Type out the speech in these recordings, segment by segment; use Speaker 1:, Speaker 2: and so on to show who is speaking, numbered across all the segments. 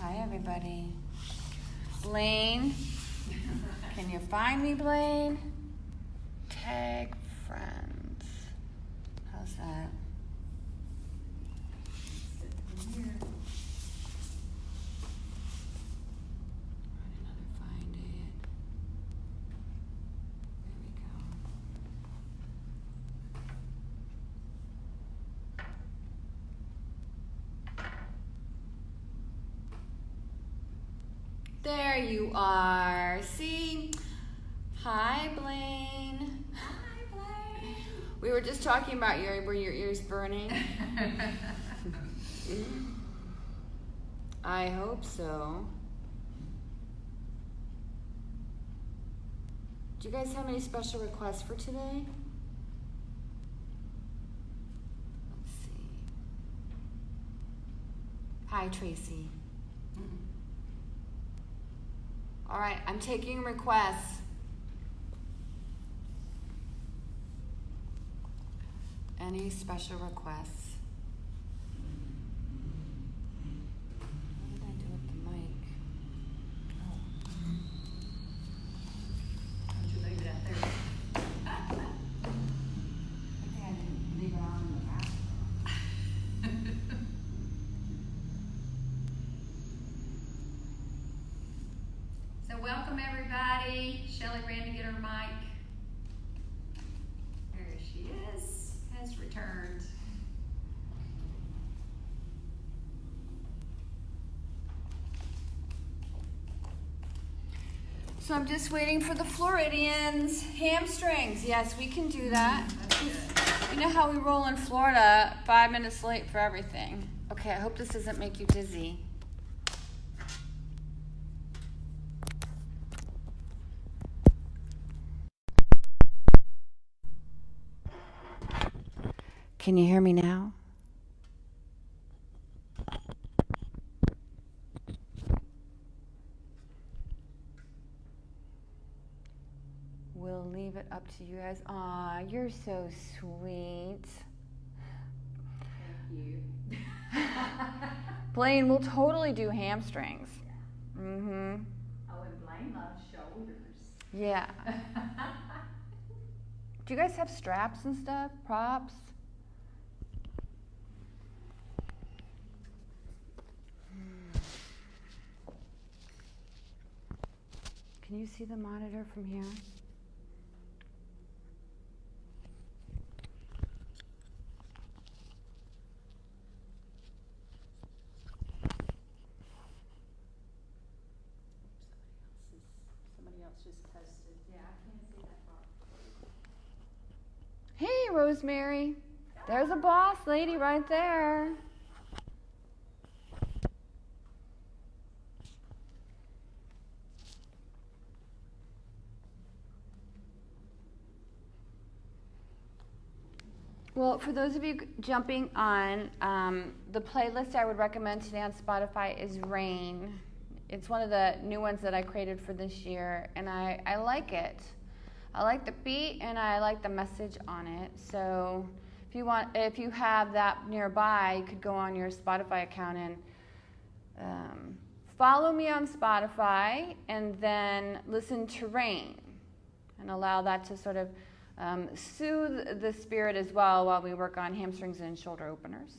Speaker 1: Hi, everybody. Blaine, can you find me, Blaine? Tag friends. How's that? There you are. See? Hi, Blaine.
Speaker 2: Hi, Blaine.
Speaker 1: We were just talking about were your ears burning? I hope so. Do you guys have any special requests for today? Let's see. Hi, Tracy. All right, I'm taking requests. Any special requests? What did I do with the mic?
Speaker 2: Don't you leave it out there?
Speaker 1: I think I didn't leave it on in the bathroom.
Speaker 2: So welcome everybody. Shelly ran to get her mic. There she is. Has returned.
Speaker 1: So I'm just waiting for the Floridians. Hamstrings. Yes, we can do that.
Speaker 2: That's good.
Speaker 1: You know how we roll in Florida, 5 minutes late for everything. Okay, I hope this doesn't make you dizzy. Can you hear me now? We'll leave it up to you guys. Aw, you're so sweet.
Speaker 2: Thank you.
Speaker 1: Blaine, we'll totally do hamstrings. Mm-hmm.
Speaker 2: Oh, and Blaine loves shoulders.
Speaker 1: Yeah. Do you guys have straps and stuff? Props? Can you see the monitor from here?
Speaker 2: Somebody else just posted. Yeah, I can't see that far.
Speaker 1: Hey, Rosemary. There's a boss lady right there. Well, for those of you jumping on, the playlist I would recommend today on Spotify is Rain. It's one of the new ones that I created for this year, and I like it. I like the beat, and I like the message on it. So if you have that nearby, you could go on your Spotify account and follow me on Spotify, and then listen to Rain, and allow that to sort of soothe the spirit as well while we work on hamstrings and shoulder openers.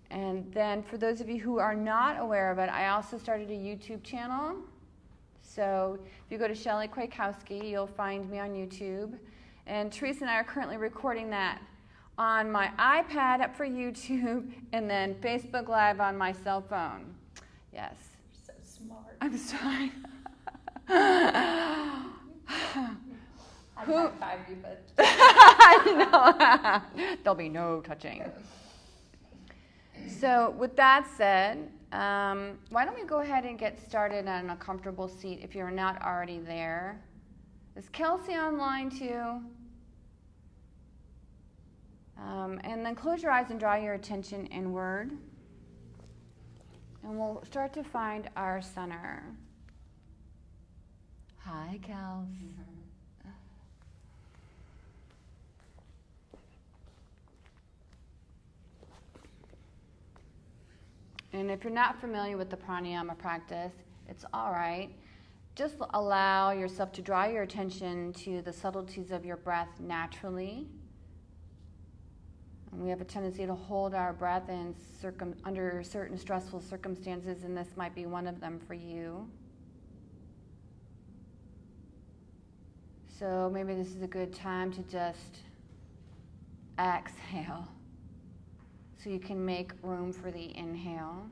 Speaker 1: And then for those of you who are not aware of it, I also started a YouTube channel. So if you go to Shelly Kwiatkouski, you'll find me on YouTube. And Teresa and I are currently recording that on my iPad up for YouTube, and then Facebook Live on my cell phone. Yes.
Speaker 2: You're so smart.
Speaker 1: I'm sorry.
Speaker 2: I high-five you, but
Speaker 1: I know. There'll be no touching. So with that said, why don't we go ahead and get started on a comfortable seat if you're not already there. Is Kelsey online too? And then close your eyes and draw your attention inward. And we'll start to find our center. Hi, Kels. And if you're not familiar with the pranayama practice, it's all right. Just allow yourself to draw your attention to the subtleties of your breath naturally. And we have a tendency to hold our breath in under certain stressful circumstances, and this might be one of them for you. So maybe this is a good time to just exhale so you can make room for the inhale.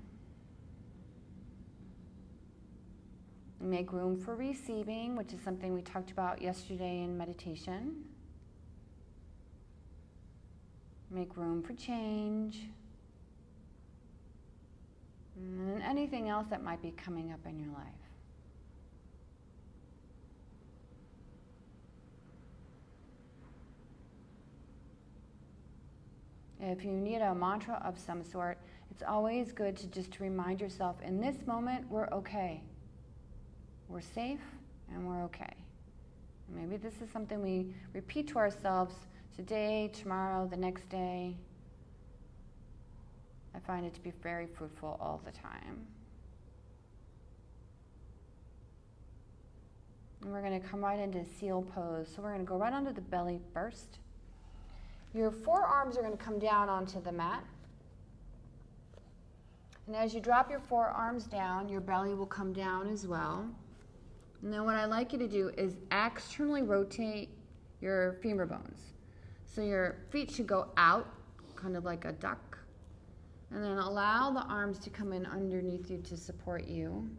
Speaker 1: Make room for receiving, which is something we talked about yesterday in meditation. Make room for change. And anything else that might be coming up in your life. If you need a mantra of some sort, it's always good to just remind yourself, in this moment, we're okay. We're safe and we're okay. Maybe this is something we repeat to ourselves today, tomorrow, the next day. I find it to be very fruitful all the time. And we're going to come right into seal pose. So we're going to go right onto the belly first. Your forearms are going to come down onto the mat. And as you drop your forearms down, your belly will come down as well. And then what I'd like you to do is externally rotate your femur bones. So your feet should go out, kind of like a duck. And then allow the arms to come in underneath you to support you.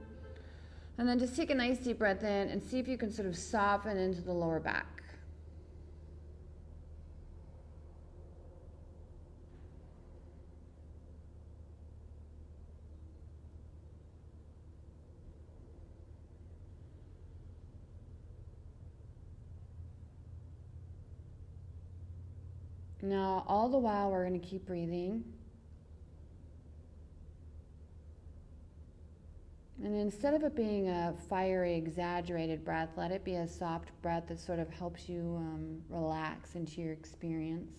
Speaker 1: And then just take a nice deep breath in and see if you can sort of soften into the lower back. Now, all the while, we're going to keep breathing. And instead of it being a fiery, exaggerated breath, let it be a soft breath that sort of helps you relax into your experience.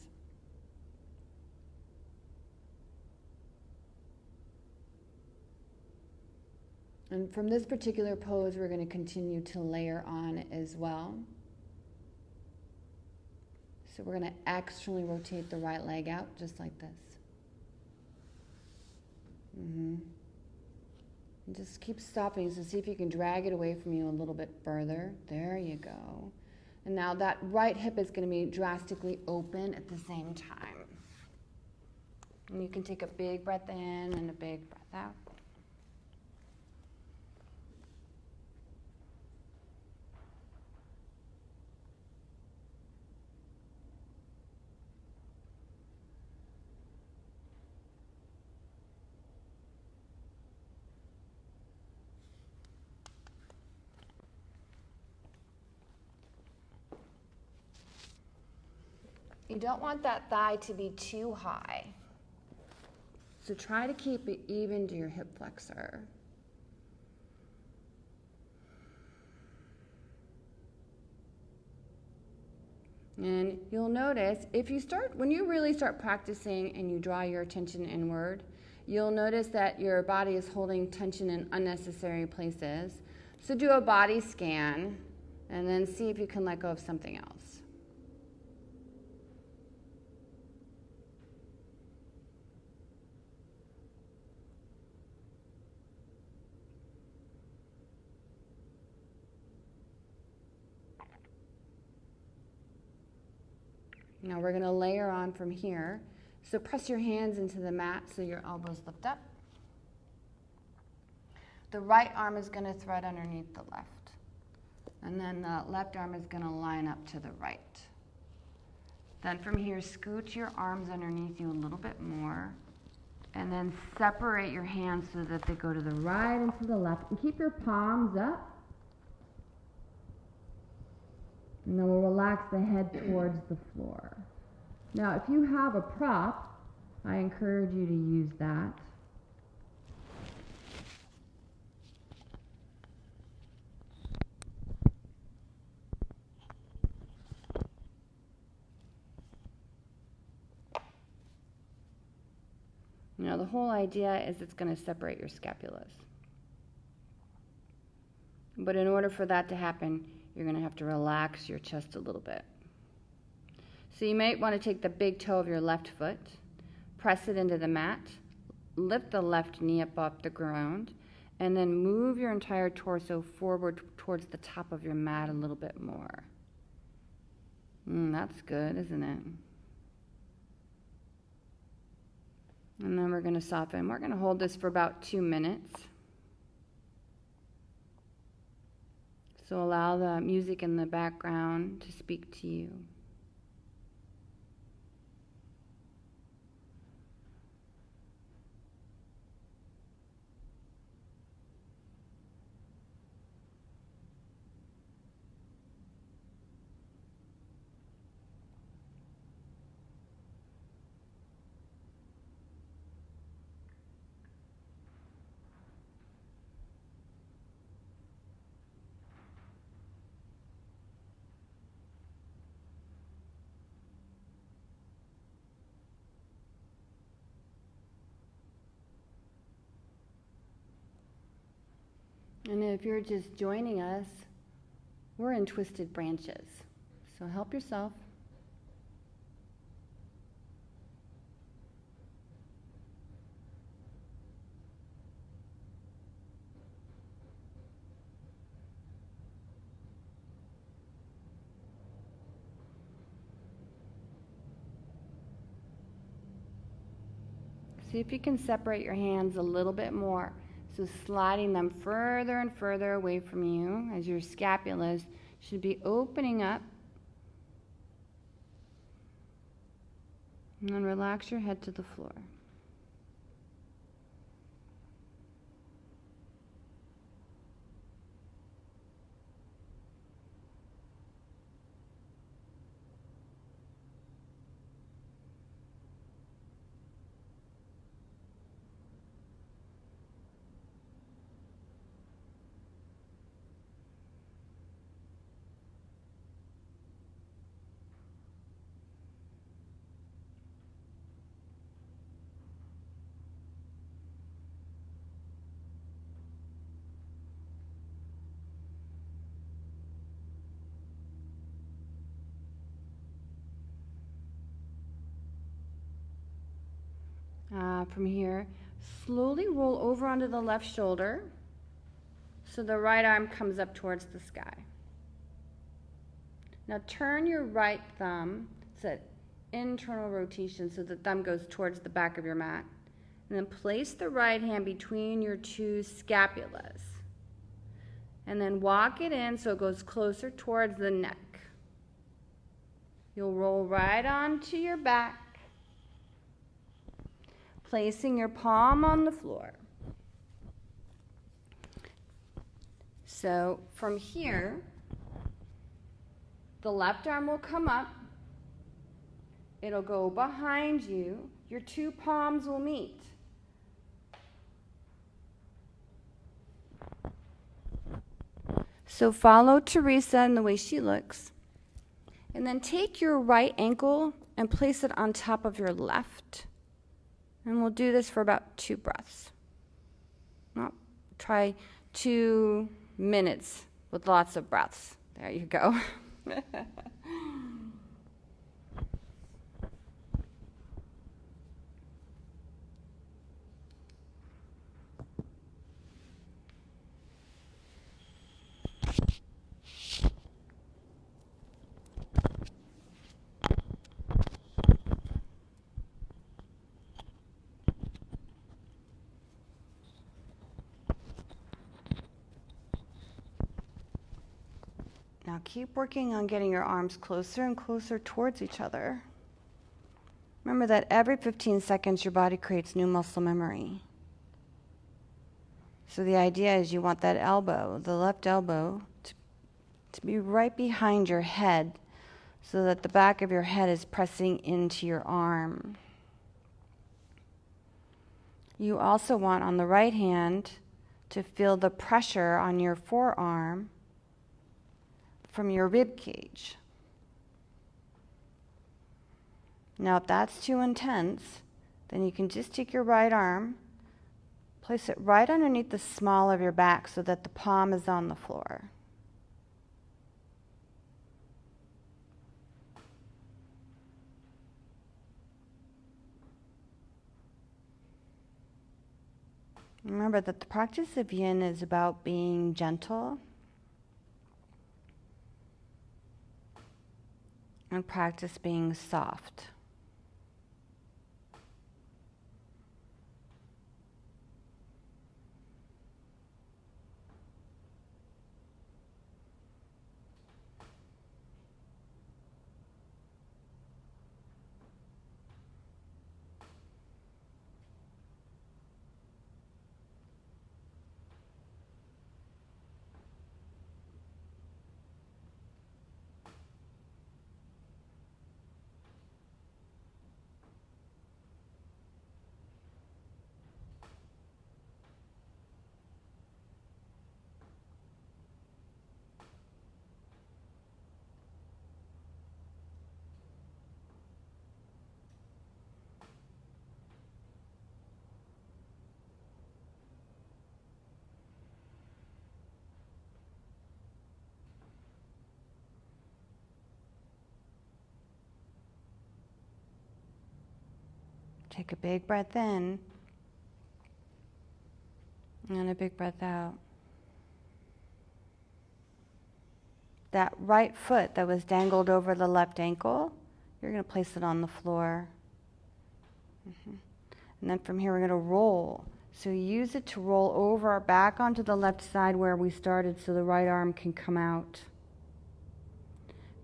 Speaker 1: And from this particular pose, we're going to continue to layer on as well. So we're going to externally rotate the right leg out, just like this. And just keep stopping, so see if you can drag it away from you a little bit further. There you go. And now that right hip is going to be drastically open at the same time. And you can take a big breath in and a big breath out. You don't want that thigh to be too high. So try to keep it even to your hip flexor. And you'll notice when you really start practicing and you draw your attention inward, you'll notice that your body is holding tension in unnecessary places. So do a body scan and then see if you can let go of something else. Now we're going to layer on from here. So press your hands into the mat so your elbows lift up. The right arm is going to thread underneath the left. And then the left arm is going to line up to the right. Then from here, scoot your arms underneath you a little bit more. And then separate your hands so that they go to the right and to the left. And keep your palms up. And then we'll relax the head towards the floor. Now, if you have a prop, I encourage you to use that. The whole idea is it's going to separate your scapulas. But in order for that to happen, you're going to have to relax your chest a little bit. So you might want to take the big toe of your left foot, press it into the mat, lift the left knee up off the ground, and then move your entire torso forward towards the top of your mat a little bit more. That's good, isn't it? And then we're going to soften. We're going to hold this for about 2 minutes. So allow the music in the background to speak to you. And if you're just joining us, we're in twisted branches. So help yourself. See if you can separate your hands a little bit more. So sliding them further and further away from you as your scapulas should be opening up. And then relax your head to the floor. From here, slowly roll over onto the left shoulder so the right arm comes up towards the sky. Now turn your right thumb, it's an internal rotation, so the thumb goes towards the back of your mat. And then place the right hand between your two scapulas. And then walk it in so it goes closer towards the neck. You'll roll right onto your back, placing your palm on the floor. So from here, the left arm will come up. It'll go behind you. Your two palms will meet. So follow Teresa in the way she looks. And then take your right ankle and place it on top of your left. And we'll do this for about 2 breaths. Well, try 2 minutes with lots of breaths. There you go. Now keep working on getting your arms closer and closer towards each other. Remember that every 15 seconds your body creates new muscle memory. So the idea is you want that elbow, the left elbow, to be right behind your head so that the back of your head is pressing into your arm. You also want on the right hand to feel the pressure on your forearm from your rib cage. Now, if that's too intense, Then you can just take your right arm, place it right underneath the small of your back so that the palm is on the floor. Remember that the practice of yin is about being gentle and practice being soft. Take a big breath in and a big breath out. That right foot that was dangled over the left ankle, you're going to place it on the floor. And then from here we're going to roll. So use it to roll over back onto the left side where we started so the right arm can come out.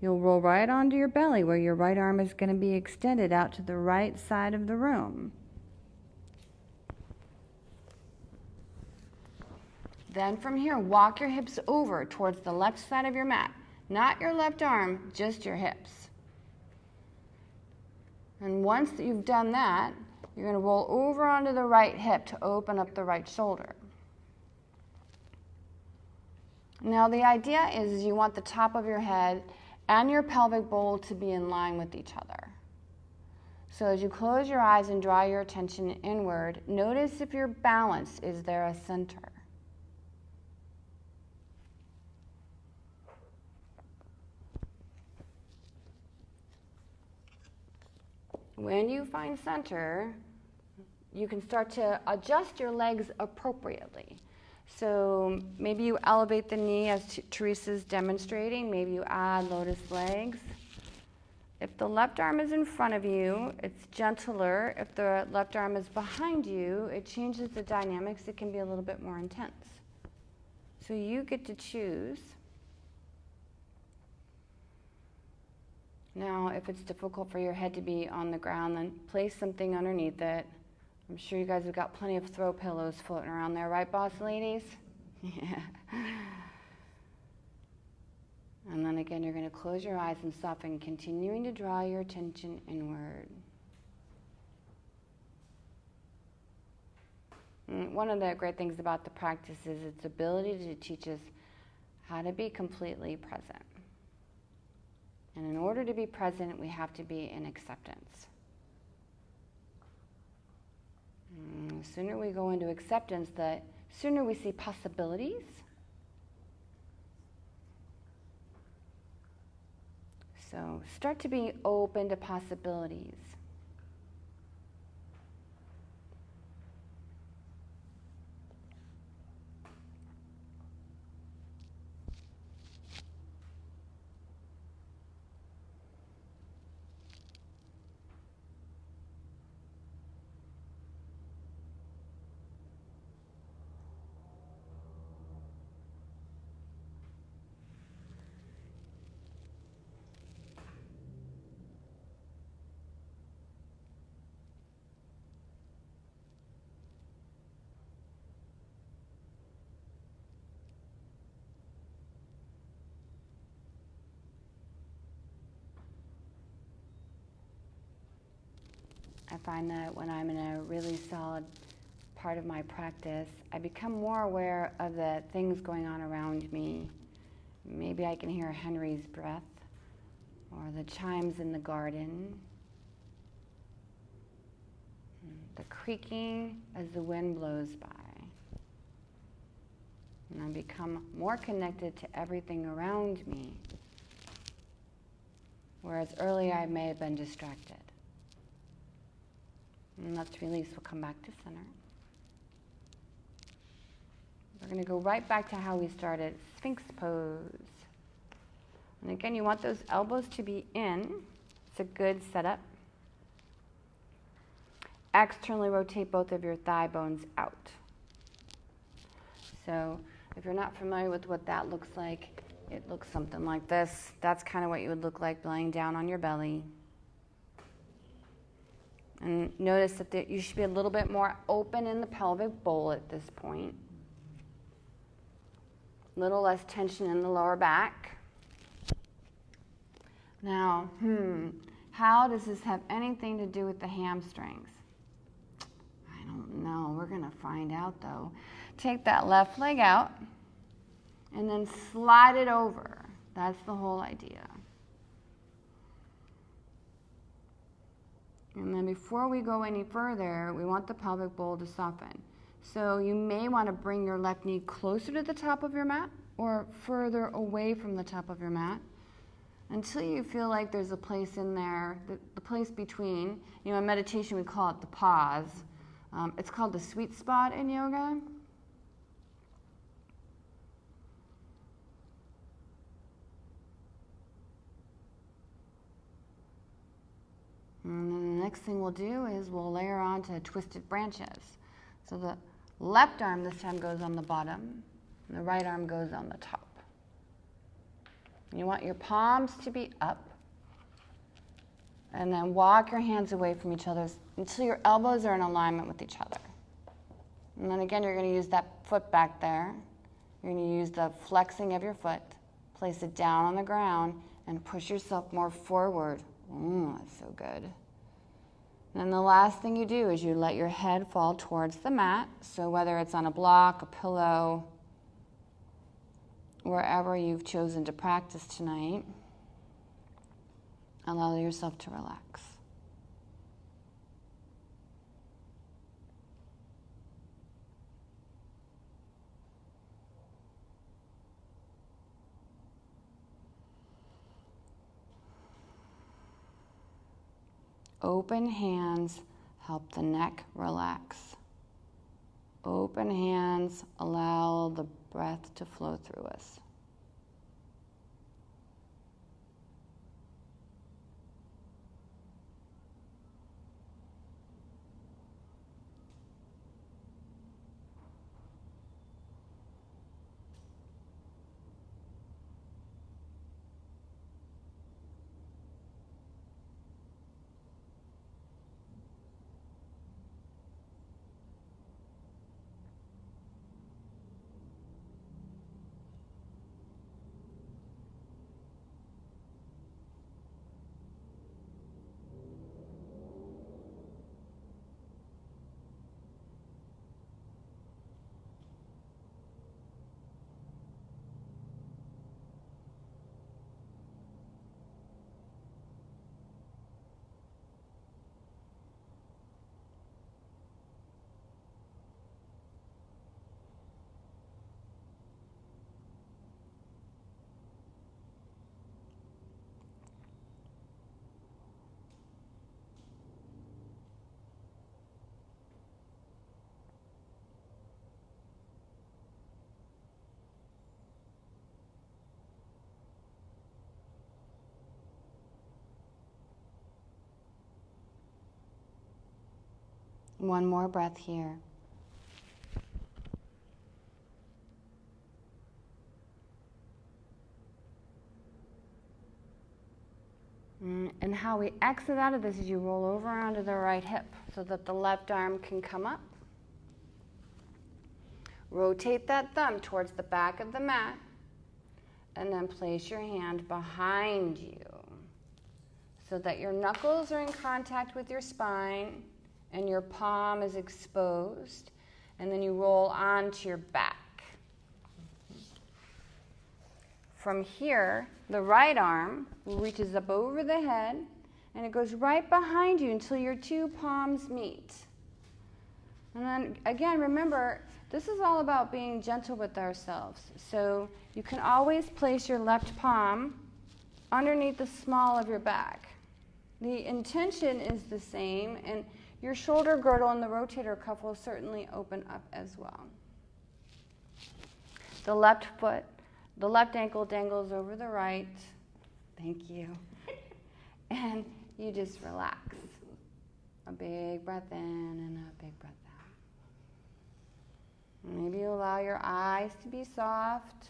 Speaker 1: You'll roll right onto your belly where your right arm is going to be extended out to the right side of the room. Then from here, walk your hips over towards the left side of your mat. Not your left arm, just your hips. And once you've done that, you're going to roll over onto the right hip to open up the right shoulder. Now the idea is you want the top of your head and your pelvic bowl to be in line with each other. So as you close your eyes and draw your attention inward, notice if you're balanced, is there a center? When you find center, you can start to adjust your legs appropriately. So maybe you elevate the knee as Teresa's demonstrating. Maybe you add lotus legs. If the left arm is in front of you, it's gentler. If the left arm is behind you, it changes the dynamics. It can be a little bit more intense. So you get to choose. Now, if it's difficult for your head to be on the ground, then place something underneath it. I'm sure you guys have got plenty of throw pillows floating around there, right, boss ladies? Yeah. And then again, you're going to close your eyes and soften, continuing to draw your attention inward. And one of the great things about the practice is its ability to teach us how to be completely present. And in order to be present, we have to be in acceptance. The sooner we go into acceptance, the sooner we see possibilities. So start to be open to possibilities. I find that when I'm in a really solid part of my practice, I become more aware of the things going on around me. Maybe I can hear Henry's breath or the chimes in the garden. the creaking as the wind blows by. And I become more connected to everything around me, whereas earlier I may have been distracted. And let's release. We'll come back to center. We're going to go right back to how we started, Sphinx pose. And again, you want those elbows to be in. It's a good setup. Externally rotate both of your thigh bones out. So if you're not familiar with what that looks like, it looks something like this. That's kind of what you would look like laying down on your belly. And notice that you should be a little bit more open in the pelvic bowl at this point. A little less tension in the lower back. Now, how does this have anything to do with the hamstrings? I don't know. We're going to find out, though. Take that left leg out and then slide it over. That's the whole idea. And then before we go any further, we want the pelvic bowl to soften. So you may want to bring your left knee closer to the top of your mat or further away from the top of your mat until you feel like there's a place in there, the place between. In meditation we call it the pause. It's called the sweet spot in yoga. And then the next thing we'll do is we'll layer onto twisted branches. So the left arm this time goes on the bottom, and the right arm goes on the top. And you want your palms to be up, and then walk your hands away from each other until your elbows are in alignment with each other. And then again, you're going to use that foot back there. You're going to use the flexing of your foot, place it down on the ground, and push yourself more forward. That's so good. And then the last thing you do is you let your head fall towards the mat. So whether it's on a block, a pillow, wherever you've chosen to practice tonight, allow yourself to relax. Open hands help the neck relax. Open hands allow the breath to flow through us. One more breath here. And how we exit out of this is you roll over onto the right hip so that the left arm can come up. Rotate that thumb towards the back of the mat and then place your hand behind you so that your knuckles are in contact with your spine and your palm is exposed, and then you roll onto your back. From here, the right arm reaches up over the head, and it goes right behind you until your two palms meet. And then again, remember, this is all about being gentle with ourselves. So you can always place your left palm underneath the small of your back. The intention is the same, and your shoulder girdle and the rotator cuff will certainly open up as well. The left foot, the left ankle dangles over the right. Thank you. And you just relax. A big breath in and a big breath out. Maybe you allow your eyes to be soft.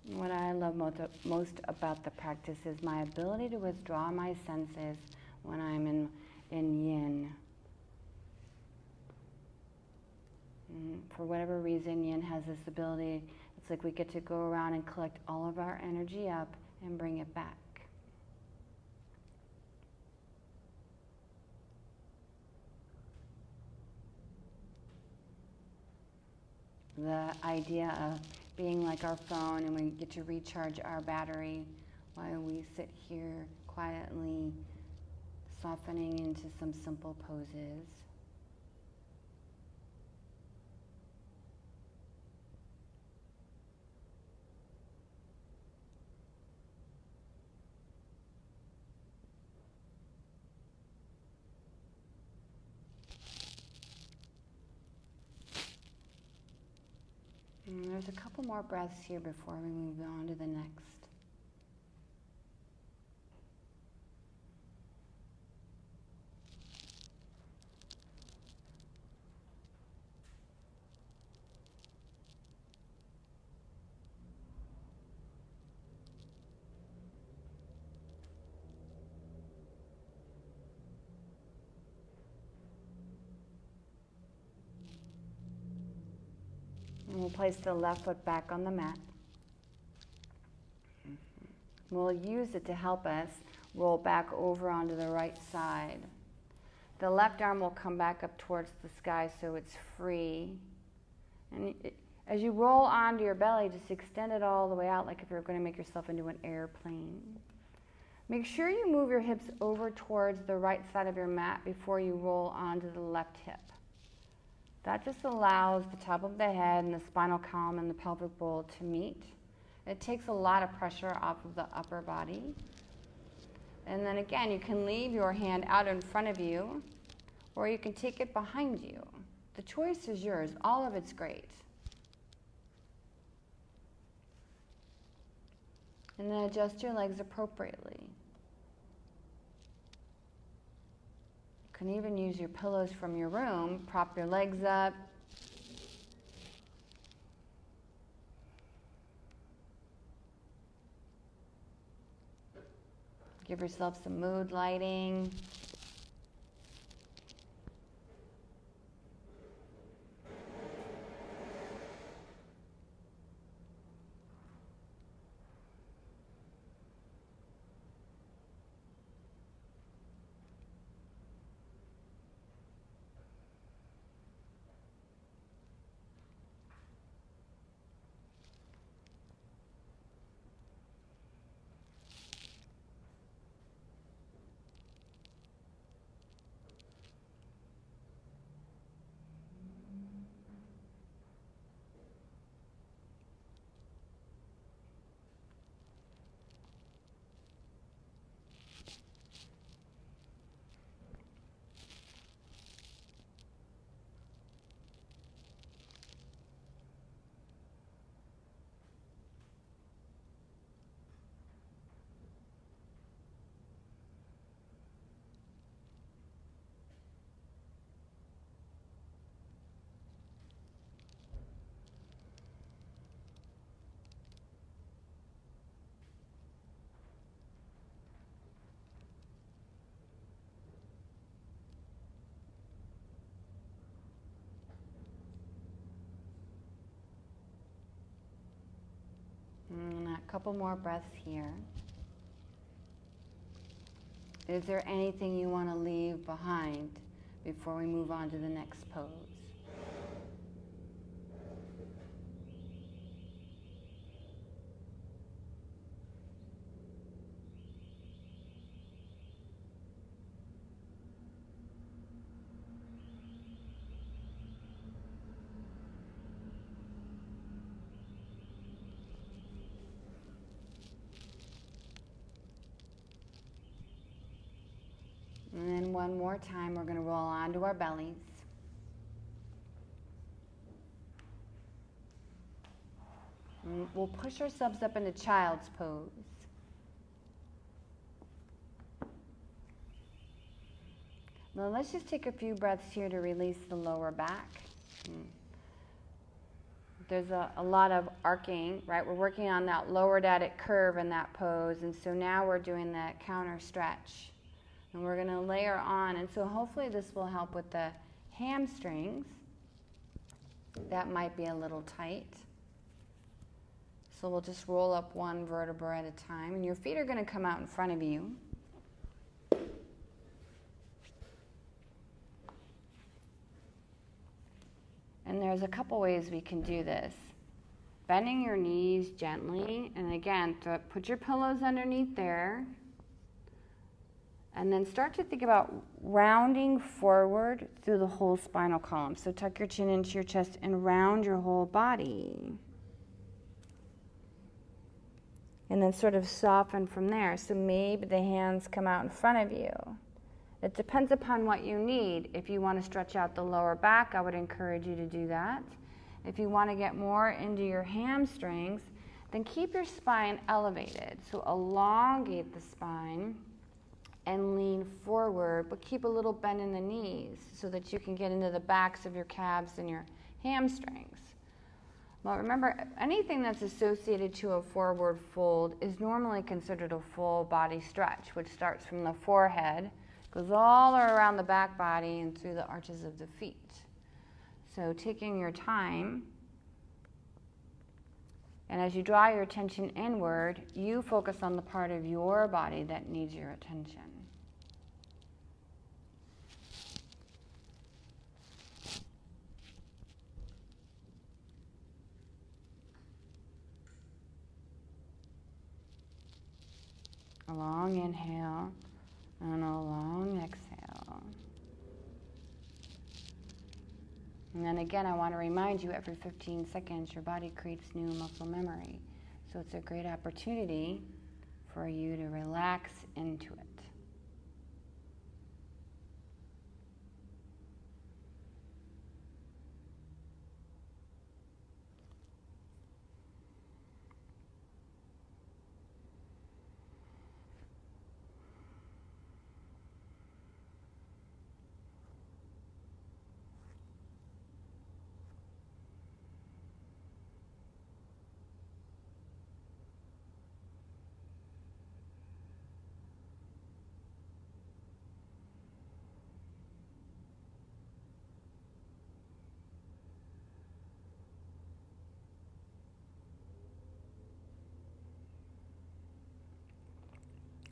Speaker 1: What I love most about the practice is my ability to withdraw my senses when I'm in yin. For whatever reason, yin has this ability. It's like we get to go around and collect all of our energy up and bring it back. The idea of being like our phone, and we get to recharge our battery while we sit here quietly softening into some simple poses. And there's a couple more breaths here before we move on to the next. And we'll place the left foot back on the mat. We'll use it to help us roll back over onto the right side. The left arm will come back up towards the sky so it's free. And as you roll onto your belly, just extend it all the way out like if you're going to make yourself into an airplane. Make sure you move your hips over towards the right side of your mat before you roll onto the left hip. That just allows the top of the head and the spinal column and the pelvic bowl to meet. It takes a lot of pressure off of the upper body. And then again, you can leave your hand out in front of you, or you can take it behind you. The choice is yours. All of it's great. And then adjust your legs appropriately. You can even use your pillows from your room, prop your legs up. Give yourself some mood lighting. couple more breaths here. Is there anything you want to leave behind before we move on to the next pose? And then one more time, we're going to roll onto our bellies. And we'll push ourselves up into child's pose. Now let's just take a few breaths here to release the lower back. There's a lot of arcing, right? We're working on that lower dadic curve in that pose, and so now we're doing that counter stretch. And we're going to layer on, and so hopefully this will help with the hamstrings. That might be a little tight. So we'll just roll up one vertebra at a time, and your feet are going to come out in front of you. And there's a couple ways we can do this. Bending your knees gently, and again, put your pillows underneath there. And then start to think about rounding forward through the whole spinal column. So tuck your chin into your chest and round your whole body. And then sort of soften from there. So maybe the hands come out in front of you. It depends upon what you need. If you want to stretch out the lower back, I would encourage you to do that. If you want to get more into your hamstrings, then keep your spine elevated. So elongate the spine and lean forward, but keep a little bend in the knees so that you can get into the backs of your calves and your hamstrings. Well, remember, anything that's associated to a forward fold is normally considered a full body stretch, which starts from the forehead, goes all around the back body and through the arches of the feet. So taking your time, and as you draw your attention inward, you focus on the part of your body that needs your attention. A long inhale and a long exhale. And then again, I want to remind you, every 15 seconds, your body creates new muscle memory. So it's a great opportunity for you to relax into it.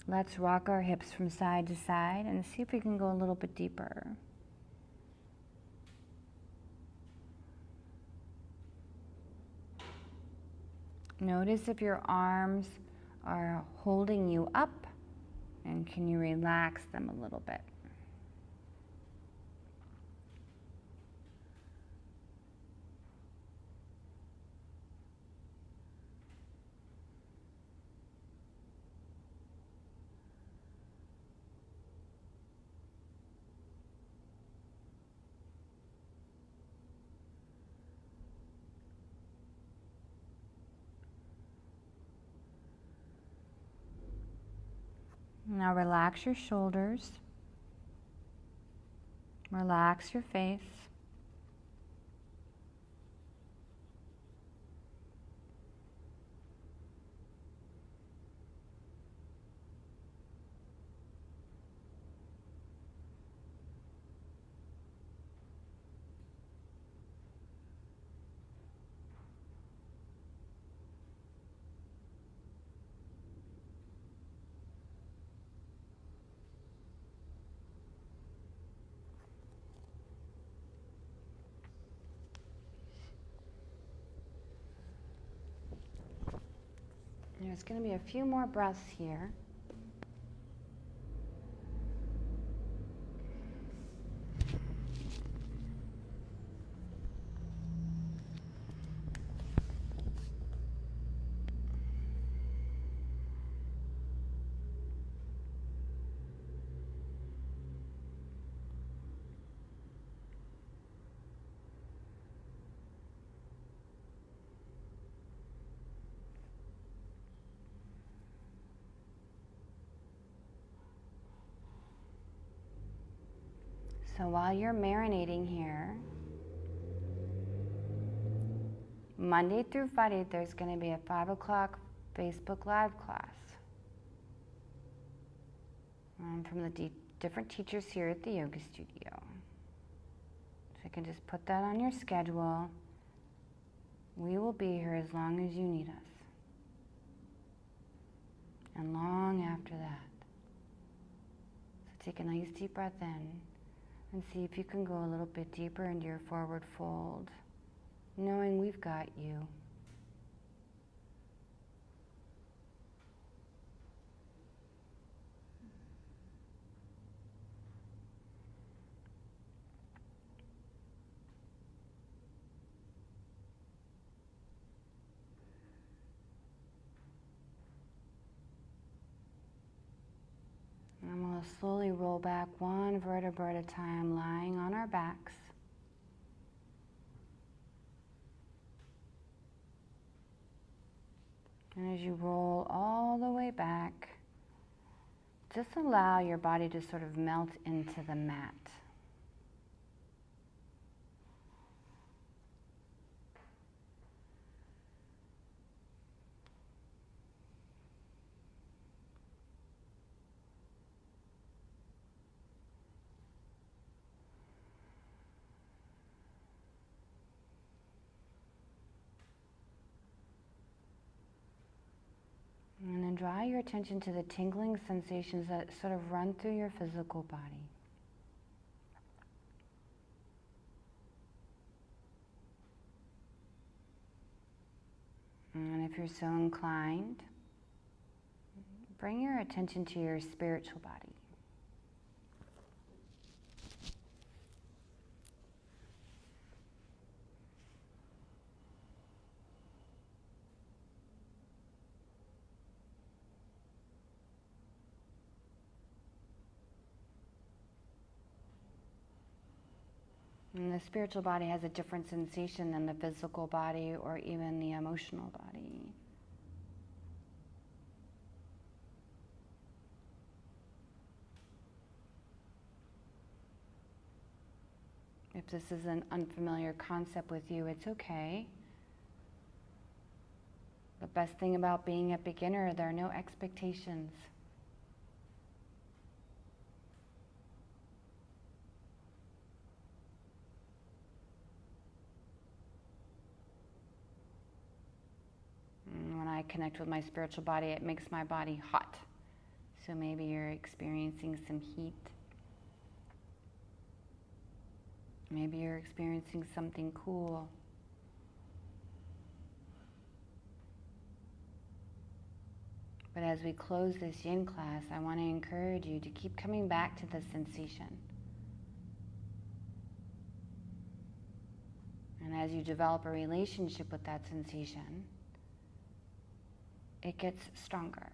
Speaker 1: Let's rock our hips from side to side and see if we can go a little bit deeper. Notice if your arms are holding you up, and can you relax them a little bit? Now relax your shoulders, relax your face. There's going to be a few more breaths here. So while you're marinating here, Monday through Friday, there's going to be a 5 o'clock Facebook Live class from the different teachers here at the yoga studio. So you can just put that on your schedule. We will be here as long as you need us. And long after that. So take a nice deep breath in and see if you can go a little bit deeper into your forward fold, knowing we've got you. And we'll slowly roll back one vertebra at a time, lying on our backs. And as you roll all the way back, just allow your body to sort of melt into the mat. And then draw your attention to the tingling sensations that sort of run through your physical body. And if you're so inclined, bring your attention to your spiritual body. And the spiritual body has a different sensation than the physical body or even the emotional body. If this is an unfamiliar concept with you, it's okay. The best thing about being a beginner, there are no expectations. When I connect with my spiritual body, it makes my body hot. So maybe you're experiencing some heat. Maybe you're experiencing something cool. But as we close this yin class, I want to encourage you to keep coming back to the sensation. And as you develop a relationship with that sensation, it gets stronger.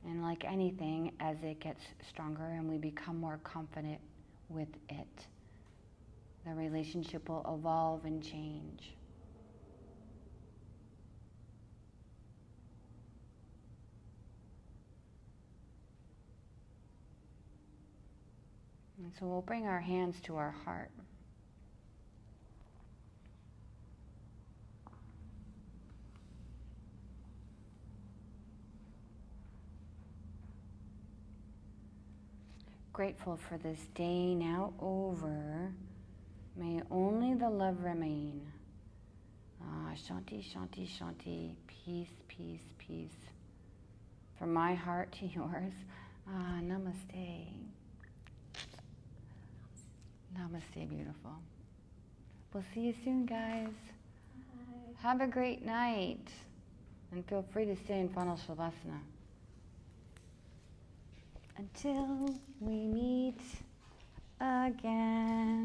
Speaker 1: And like anything, as it gets stronger and we become more confident with it, the relationship will evolve and change. And so we'll bring our hands to our heart. Grateful for this day now over. May only the love remain. Shanti, shanti, shanti. Peace, peace, peace. From my heart to yours. Namaste. Namaste, beautiful. We'll see you soon, guys.
Speaker 2: Bye.
Speaker 1: Have a great night. And feel free to stay in Funnel Shavasana. Until we meet again.